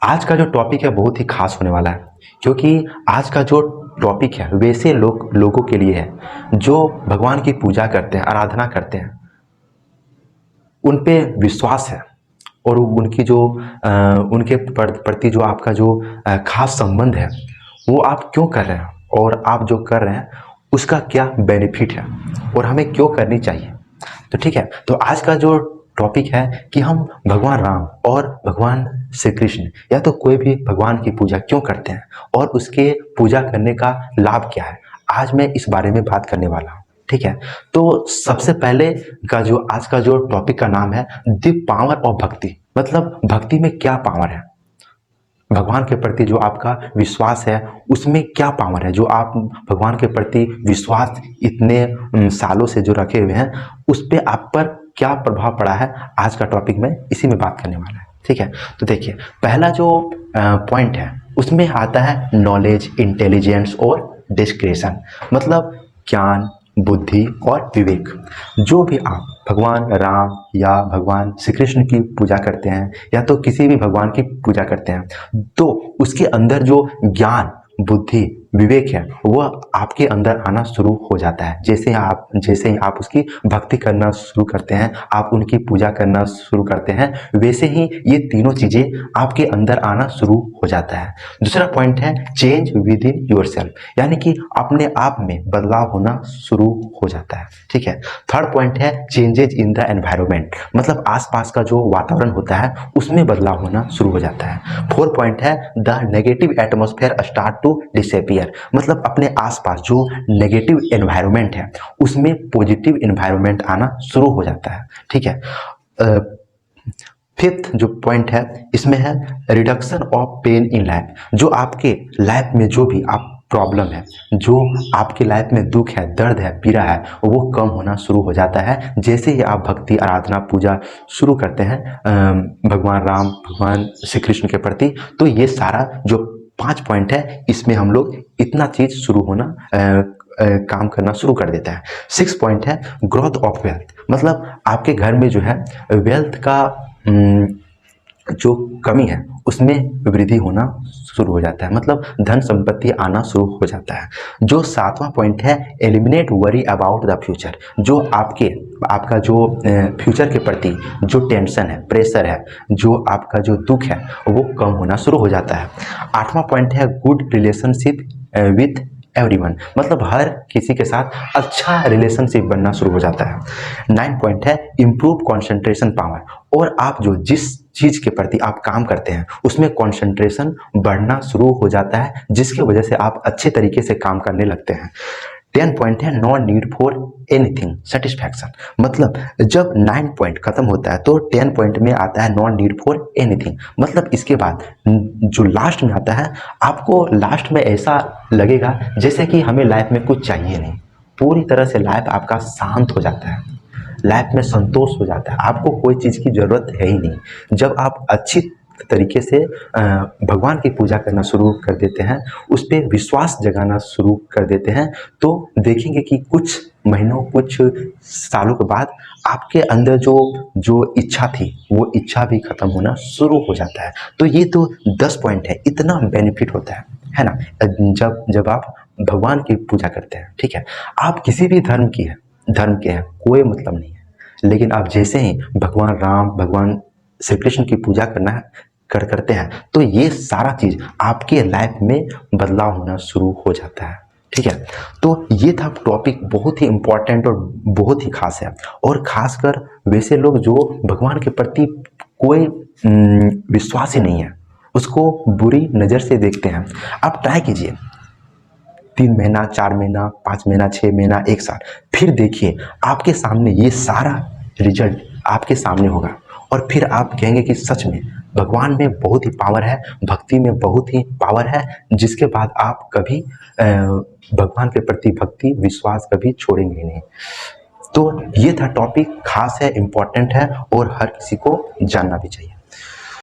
आज का जो टॉपिक है बहुत ही खास होने वाला है, क्योंकि आज का जो टॉपिक है वैसे लोगों के लिए है जो भगवान की पूजा करते हैं, आराधना करते हैं, उन पे विश्वास है और उनकी जो उनके प्रति जो आपका जो खास संबंध है वो आप क्यों कर रहे हैं और आप जो कर रहे हैं उसका क्या बेनिफिट है और हमें क्यों करनी चाहिए। तो ठीक है, तो आज का जो टॉपिक है कि हम भगवान राम और भगवान श्री कृष्ण या तो कोई भी भगवान की पूजा क्यों करते हैं और उसके पूजा करने का लाभ क्या है, आज मैं इस बारे में बात करने वाला हूँ। ठीक है, तो सबसे पहले का जो आज का जो टॉपिक का नाम है द पावर ऑफ भक्ति। मतलब भक्ति में क्या पावर है, भगवान के प्रति जो आपका विश्वास है उसमें क्या पावर है, जो आप भगवान के प्रति विश्वास इतने सालों से जो रखे हुए हैं उस पर आप पर क्या प्रभाव पड़ा है, आज का टॉपिक में इसी में बात करने वाला है। ठीक है, तो देखिए पहला जो पॉइंट है उसमें आता है नॉलेज, इंटेलिजेंस और डिस्क्रिशन। मतलब ज्ञान, बुद्धि और विवेक। जो भी आप भगवान राम या भगवान श्री कृष्ण की पूजा करते हैं या तो किसी भी भगवान की पूजा करते हैं तो उसके अंदर जो ज्ञान, बुद्धि, विवेक है वह आपके अंदर आना शुरू हो जाता है। जैसे ही आप उसकी भक्ति करना शुरू करते हैं, आप उनकी पूजा करना शुरू करते हैं, वैसे ही ये तीनों चीजें आपके अंदर आना शुरू हो जाता है। दूसरा पॉइंट है चेंज विद इन योरसेल्फ, यानी कि अपने आप में बदलाव होना शुरू हो जाता है। ठीक है, थर्ड पॉइंट है चेंजेज इन द एनवायरमेंट, मतलब आसपास का जो वातावरण होता है उसमें बदलाव होना शुरू हो जाता है। फोर्थ पॉइंट है the negative atmosphere start to disappear, मतलब अपने आसपास जो नेगेटिव एनवायरनमेंट है उसमें पॉजिटिव एनवायरनमेंट आना शुरू हो जाता है। ठीक है, फिफ्थ जो पॉइंट है इसमें है reduction of pain in life, जो आपके लाइफ में जो भी आप प्रॉब्लम है, जो आपकी लाइफ में दुख है, दर्द है, पीड़ा है, वो कम होना शुरू हो जाता है जैसे ही आप भक्ति, आराधना, पूजा शुरू करते हैं भगवान राम, भगवान श्री कृष्ण के प्रति। तो ये सारा जो 5 पॉइंट है इसमें हम लोग इतना चीज शुरू होना काम करना शुरू कर देता है। 6 पॉइंट है ग्रोथ ऑफ वेल्थ, मतलब आपके घर में जो है वेल्थ का जो कमी है उसमें वृद्धि होना शुरू हो जाता है, मतलब धन संपत्ति आना शुरू हो जाता है। जो 7वां पॉइंट है eliminate worry about the future, जो आपका जो फ्यूचर के प्रति जो टेंशन है, प्रेशर है, जो आपका जो दुख है वो कम होना शुरू हो जाता है। 8वां पॉइंट है गुड रिलेशनशिप विथ एवरीवन, मतलब हर किसी के साथ अच्छा रिलेशनशिप बनना शुरू हो जाता है। 9 पॉइंट है इम्प्रूव कंसंट्रेशन पावर, और आप जो जिस चीज के प्रति आप काम करते हैं उसमें कंसंट्रेशन बढ़ना शुरू हो जाता है, जिसकी वजह से आप अच्छे तरीके से काम करने लगते हैं। 10 पॉइंट है no need for anything satisfaction, मतलब जब 9 पॉइंट खत्म होता है तो 10 पॉइंट में आता है नो नीड फॉर एनीथिंग, मतलब इसके बाद जो लास्ट में आता है आपको लास्ट में ऐसा लगेगा जैसे कि हमें लाइफ में कुछ चाहिए नहीं, पूरी तरह से लाइफ आपका शांत हो जाता है, लाइफ में संतोष हो जाता है, आपको कोई चीज़ की ज़रूरत है ही नहीं। जब आप अच्छी तरीके से भगवान की पूजा करना शुरू कर देते हैं, उस पर विश्वास जगाना शुरू कर देते हैं, तो देखेंगे कि कुछ महीनों, कुछ सालों के बाद आपके अंदर जो इच्छा थी वो इच्छा भी खत्म होना शुरू हो जाता है। तो ये तो 10 पॉइंट है, इतना बेनिफिट होता है ना, जब आप भगवान की पूजा करते हैं। ठीक है, आप किसी भी धर्म के हैं कोई मतलब नहीं है, लेकिन आप जैसे ही भगवान राम, भगवान श्री कृष्ण की पूजा करते हैं तो ये सारा चीज आपके लाइफ में बदलाव होना शुरू हो जाता है। ठीक है, तो ये था टॉपिक, बहुत ही इंपॉर्टेंट और बहुत ही खास है, और खासकर वैसे लोग जो भगवान के प्रति कोई विश्वास ही नहीं है, उसको बुरी नज़र से देखते हैं। आप ट्राई कीजिए 3 महीना, 4 महीना, 5 महीना, 6 महीना, 1 साल, फिर देखिए आपके सामने ये सारा रिजल्ट आपके सामने होगा, और फिर आप कहेंगे कि सच में भगवान में बहुत ही पावर है, भक्ति में बहुत ही पावर है, जिसके बाद आप कभी भगवान के प्रति भक्ति, विश्वास कभी छोड़ेंगे नहीं। तो ये था टॉपिक, खास है, इम्पोर्टेंट है और हर किसी को जानना भी चाहिए।